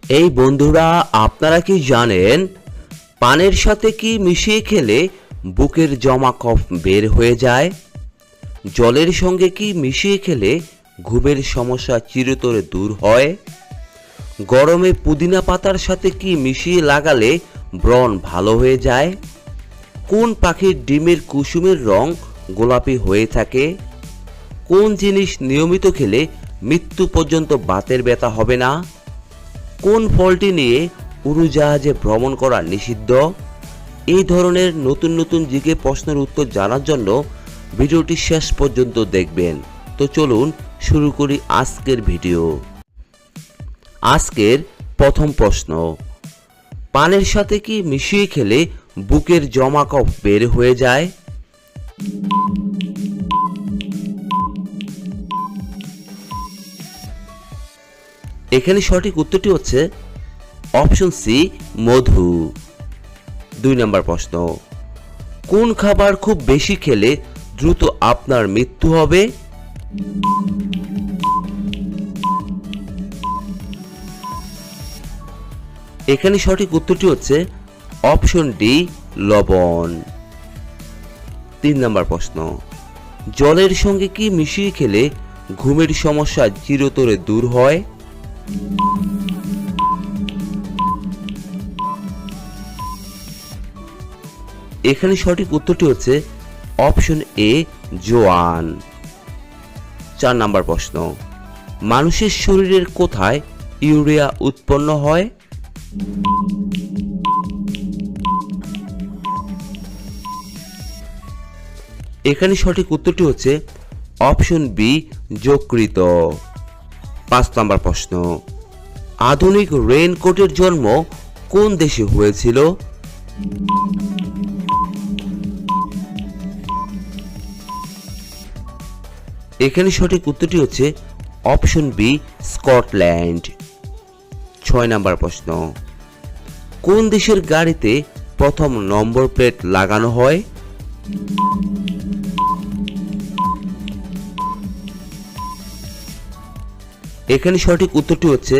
এই বন্ধুরা, আপনারা কি জানেন পানের সাথে কি মিশিয়ে খেলে বুকের জমা কফ বের হয়ে যায়? জলের সঙ্গে কি মিশিয়ে খেলে ঘুমের সমস্যা চিরতরে দূর হয়? গরমে পুদিনা পাতার সাথে কি মিশিয়ে লাগালে ব্রণ ভালো হয়ে যায়? কোন পাখির ডিমের কুসুমের রং গোলাপি হয়ে থাকে? কোন জিনিস নিয়মিত খেলে মৃত্যু পর্যন্ত বাতের ব্যথা হবে না? কোন ফলটি নিয়ে উড়োজাহাজে ভ্রমণ করা নিষিদ্ধ? এই ধরনের নতুন নতুন জিকে প্রশ্নের উত্তর জানার জন্য ভিডিওটি শেষ পর্যন্ত দেখবেন। তো চলুন শুরু করি আজকের ভিডিও। আজকের প্রথম প্রশ্ন, পানের সাথে কি মিশিয়ে খেলে বুকের জমা কফ বের হয়ে যায়? এখানে সঠিক উত্তরটি হচ্ছে অপশন সি, মধু। 2 নম্বর প্রশ্ন, কোন খাবার খুব বেশি খেলে দ্রুত আপনার মৃত্যু হবে? এখানে সঠিক উত্তরটি হচ্ছে অপশন ডি, লবণ। 3 নম্বর প্রশ্ন, জলের সঙ্গে কি মিশিয়ে খেলে ঘুমের সমস্যা চিরতরে দূর হয়? এখানে সঠিক উত্তরটি হচ্ছে অপশন এ, জোয়ান। 4 নম্বর প্রশ্ন, মানুষের শরীরের কোথায় ইউরিয়া উৎপন্ন হয়? এখানে সঠিক উত্তরটি হচ্ছে অপশন বি, যকৃত। 5 নম্বর প্রশ্ন, আধুনিক রেইনকোটের জন্ম কোন দেশে হয়েছিল? এখানে সঠিক উত্তরটি হচ্ছে অপশন বি, স্কটল্যান্ড। 6 নম্বর প্রশ্ন, কোন দেশের গাড়িতে প্রথম নম্বর প্লেট লাগানো হয়? এখানে সঠিক উত্তরটি হচ্ছে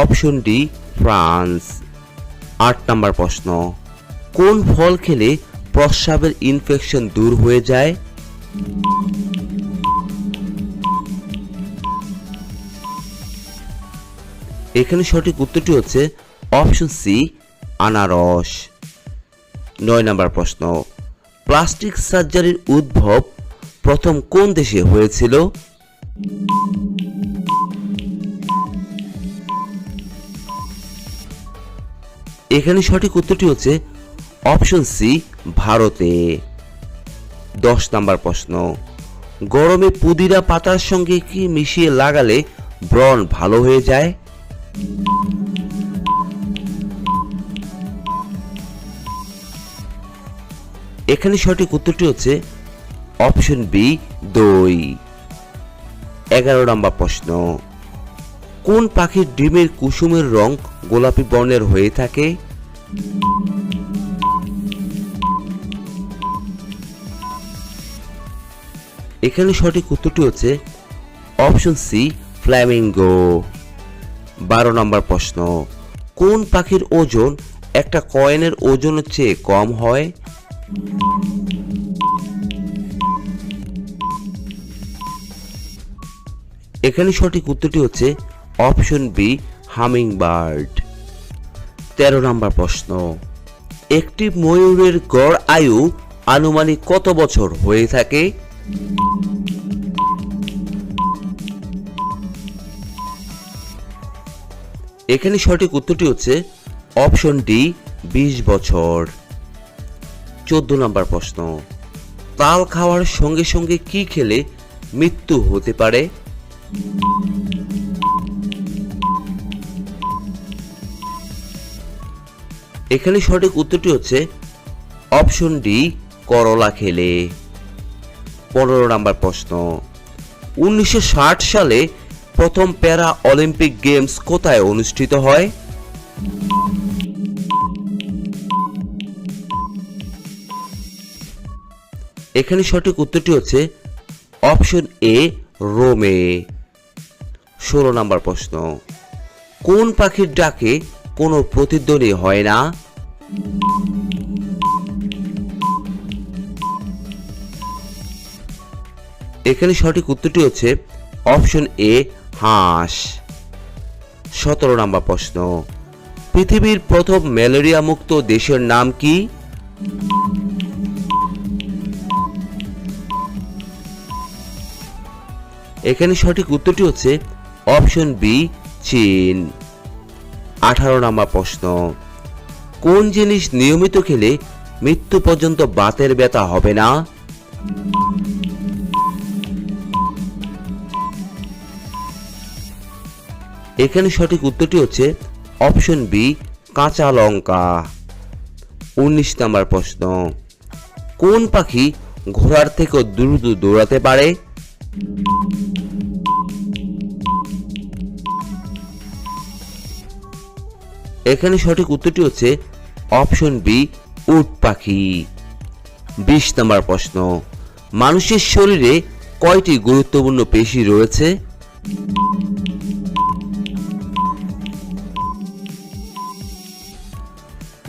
অপশন ডি, ফ্রান্স। 8 নম্বর প্রশ্ন, কোন ফল খেলে প্রস্রাবের ইনফেকশন দূর হয়ে যায়? এখানে সঠিক উত্তরটি হচ্ছে অপশন সি, আনারস। 9 নম্বর প্রশ্ন, প্লাস্টিক সার্জারির উদ্ভব প্রথম কোন দেশে হয়েছিল? এখানে সঠিক উত্তরটি হচ্ছে অপশন সি, ভারতে। 10 নম্বর প্রশ্ন, গরমে পুদিনা পাতার সঙ্গে কি মিশিয়ে লাগালে ব্রণ ভালো হয়ে যায়? এখানে সঠিক উত্তরটি হচ্ছে অপশন বি, দই। 11 নম্বর প্রশ্ন, কোন পাখির ডিমের কুসুমের রং গোলাপি বর্ণের হয়ে থাকে? এখানে সঠিক উত্তরটি হচ্ছে অপশন সি, ফ্ল্যামিঙ্গো। 12 নম্বর প্রশ্ন, কোন পাখির ওজন একটা কয়েনের ওজনের চেয়ে কম হয়? এখানে সঠিক উত্তরটি হচ্ছে অপশন বি, হামিংবার্ড। 13 নম্বর প্রশ্ন, একটি ময়ূরের গড় আয়ু আনুমানিক কত বছর হয়ে থাকে? এখানে সঠিক উত্তরটি হচ্ছে অপশন ডি, 20 বছর। 14 নম্বর প্রশ্ন, তাল খাওয়ার সঙ্গে সঙ্গে কি খেলে মৃত্যু হতে পারে? এখানে সঠিক উত্তরটি হচ্ছে অপশন ডি, করলা খেলে। 15 নম্বর প্রশ্ন, 1960 সালে প্রথম প্যারা অলিম্পিক গেমস কোথায় অনুষ্ঠিত হয়? এখানে সঠিক উত্তরটি হচ্ছে অপশন এ, রোমে। 16 নম্বর প্রশ্ন, কোন পাখির ডাকে কোনো প্রতিধ্বনি হয় না? এখানে সঠিক উত্তরটি হচ্ছে অপশন এ, হাঁস। 17 নম্বর প্রশ্ন, পৃথিবীর প্রথম ম্যালেরিয়া মুক্ত দেশের নাম কি? এখানে সঠিক উত্তরটি হচ্ছে অপশন বি, চীন। 18 নম্বর প্রশ্ন, কোন জিনিস নিয়মিত খেলে মৃত্যু পর্যন্ত বাতের ব্যথা হবে না? এখানে সঠিক উত্তরটি হচ্ছে অপশন বি, কাঁচা লঙ্কা। 19 নম্বর প্রশ্ন, কোন পাখি ঘোড়ার থেকে দ্রুত দৌড়াতে পারে? এখানে সঠিক উত্তরটি হচ্ছে অপশন বি, উট পাখি। 20 নম্বর প্রশ্ন, মানুষের শরীরে কয়টি গুরুত্বপূর্ণ পেশি রয়েছে?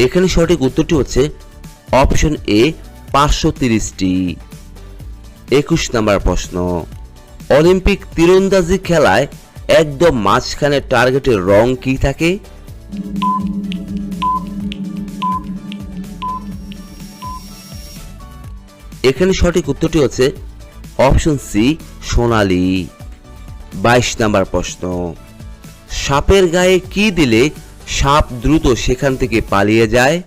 এখানে সঠিক উত্তরটি হচ্ছে অপশন এ, 530টি। 21 নম্বর প্রশ্ন, অলিম্পিক তীরন্দাজি খেলায় একদম মাঝখানে টার্গেটের রং কি থাকে? এখানে সঠিক উত্তরটি হচ্ছে অপশন সি, সোনালী। 22 নম্বর প্রশ্ন, সাপের গায়ে কি দিলে সাপ দ্রুত সেখান থেকে পালিয়ে যায়?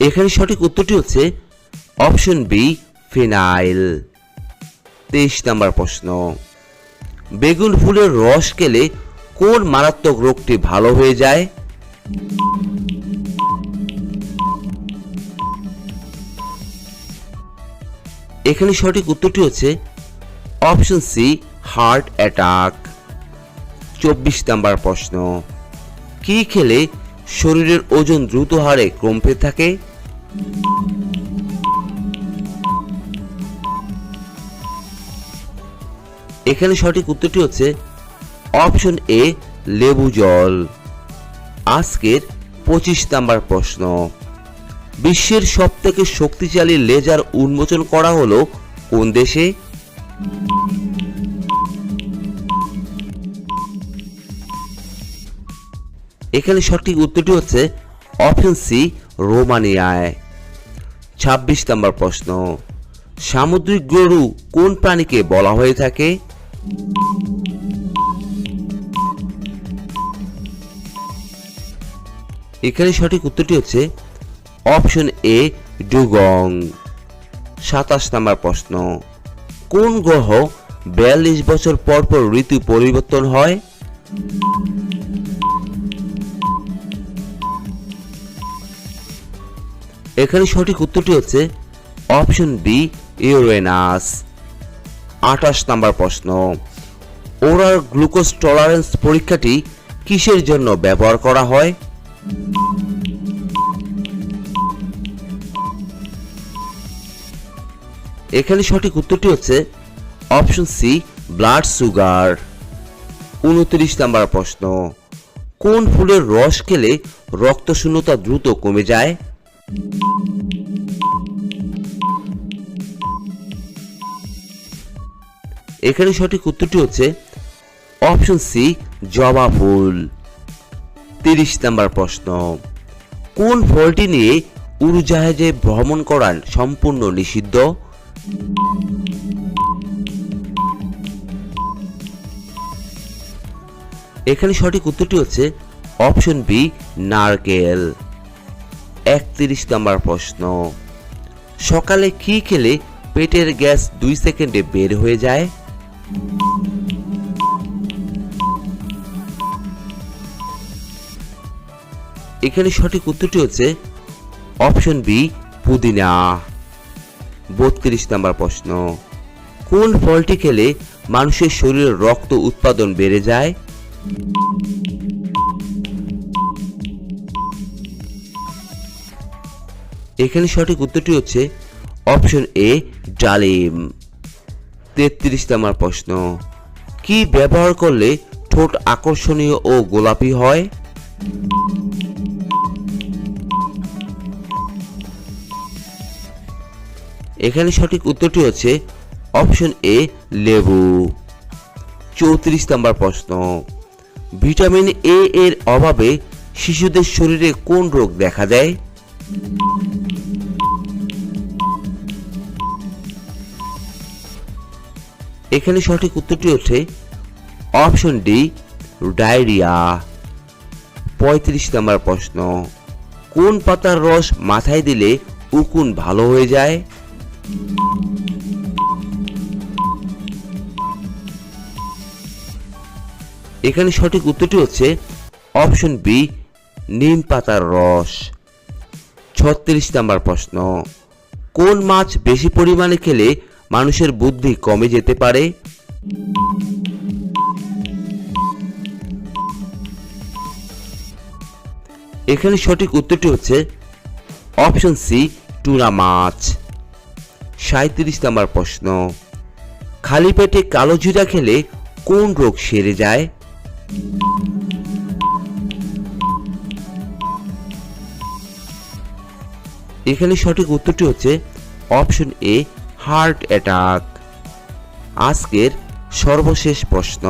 এখানে সঠিক উত্তরটি হচ্ছে অপশন বি, ফিনাইল। 23 নম্বর প্রশ্ন, বেগুন ফুলের রস খেলে কোন মারাত্মক রোগটি ভালো হয়ে যায়? এখানে সঠিক উত্তরটি হচ্ছে অপশন সি, হার্ট অ্যাটাক। 24 নম্বর প্রশ্ন, কি খেলে শরীরের ওজন দ্রুত হারে কমতে থাকে? এখানে সঠিক উত্তরটি হচ্ছে অপশন এ, লেবু জল। আজকের 25 নম্বর প্রশ্ন, বিশ্বের সবথেকে শক্তিশালী লেজার উন্মোচন করা হলো কোন দেশে? এখানে সঠিক উত্তরটি হচ্ছে অপশন সি, রোমানিয়ায়। 26 নম্বর প্রশ্ন, সামুদ্রিক গরু কোন প্রাণীকে বলা হয়ে থাকে? এখানে সঠিক উত্তরটি হচ্ছে অপশন এ, ডুগং। 27 নম্বর প্রশ্ন, কোন গ্রহ 42 বছর পর পর ঋতু পরিবর্তন হয়? এখানে সঠিক উত্তরটি হচ্ছে অপশন বি, ইউরেনাস। 28 নম্বর প্রশ্ন, ওরাল গ্লুকোজ টলারেন্স পরীক্ষাটি কিসের জন্য ব্যবহার করা হয়? এখানে সঠিক উত্তরটি হচ্ছে অপশন সি, ব্লাড সুগার। 29 নম্বর প্রশ্ন, কোন ফুলের রস খেলে রক্ত শূন্যতা দ্রুত কমে যায়? এখানে সঠিক উত্তরটি হচ্ছে অপশন সি, জবা ফুল। 30 নম্বর প্রশ্ন, কোন ফলটি নিয়ে উড়োজাহাজে ভ্রমণ করা সম্পূর্ণ নিষিদ্ধ? এখানে সঠিক উত্তরটি হচ্ছে অপশন বি, নারকেল। 31 নম্বর প্রশ্ন, সকালে কি খেলে পেটের গ্যাস 2 সেকেন্ডে বের হয়ে যায়? এখানে সঠিক উত্তরটি হচ্ছে অপশন বি, পুদিনা। 32 নম্বর প্রশ্ন, কোন ফলটি খেলে মানুষের শরীরে রক্ত উৎপাদন বেড়ে যায়? এখানে সঠিক উত্তরটি হচ্ছে অপশন এ, ডালিম। 33 নম্বর প্রশ্ন, কি ব্যবহার করলে ঠোঁট আকর্ষণীয় ও গোলাপি হয়? এখানে সঠিক উত্তরটি হচ্ছে অপশন এ লেবু। 34 নম্বর প্রশ্ন, ভিটামিন এ এর অভাবে শিশুদের শরীরে কোন রোগ দেখা দেয়? এখানে সঠিক উত্তরটি হচ্ছে অপশন ডি ডায়রিয়া। 35 নম্বর প্রশ্ন, কোন পাতার রস মাথায় দিলে উকুন ভালো হয়ে যায়? এখানে সঠিক উত্তরটি হচ্ছে অপশন বি নিম পাতার রস। 36 নম্বর প্রশ্ন, কোন মাছ বেশি পরিমাণে খেলে মানুষের বুদ্ধি কমে যেতে পারে? এখানে সঠিক উত্তরটি হচ্ছে অপশন সি টুনা মাছ। 37 নম্বর প্রশ্ন, খালি পেটে কালো জিরা খেলে কোন রোগ সেরে যায়? এখানে সঠিক উত্তরটি হচ্ছে অপশন এ হার্ট অ্যাটাক। আজকের সর্বশেষ প্রশ্ন,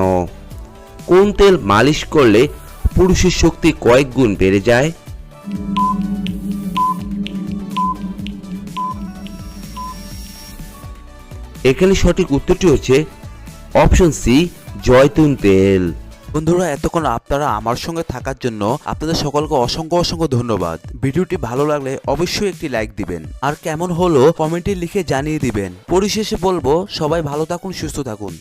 কোন তেল মালিশ করলে পুরুষের শক্তি কয়েক গুণ বেড়ে যায়? এখানে সঠিক উত্তরটি হচ্ছে অপশন সি জয়তুন তেল। বন্ধুরা, এতক্ষণ আপনারা আমার সঙ্গে থাকার জন্য আপনাদের সকলকে অসংখ্য অসংখ্য ধন্যবাদ। ভিডিওটি ভালো লাগলে অবশ্যই একটি লাইক দিবেন, আর কেমন হলো কমেন্টে লিখে জানিয়ে দিবেন। পরিশেষে বলবো, সবাই ভালো থাকুন, সুস্থ থাকুন।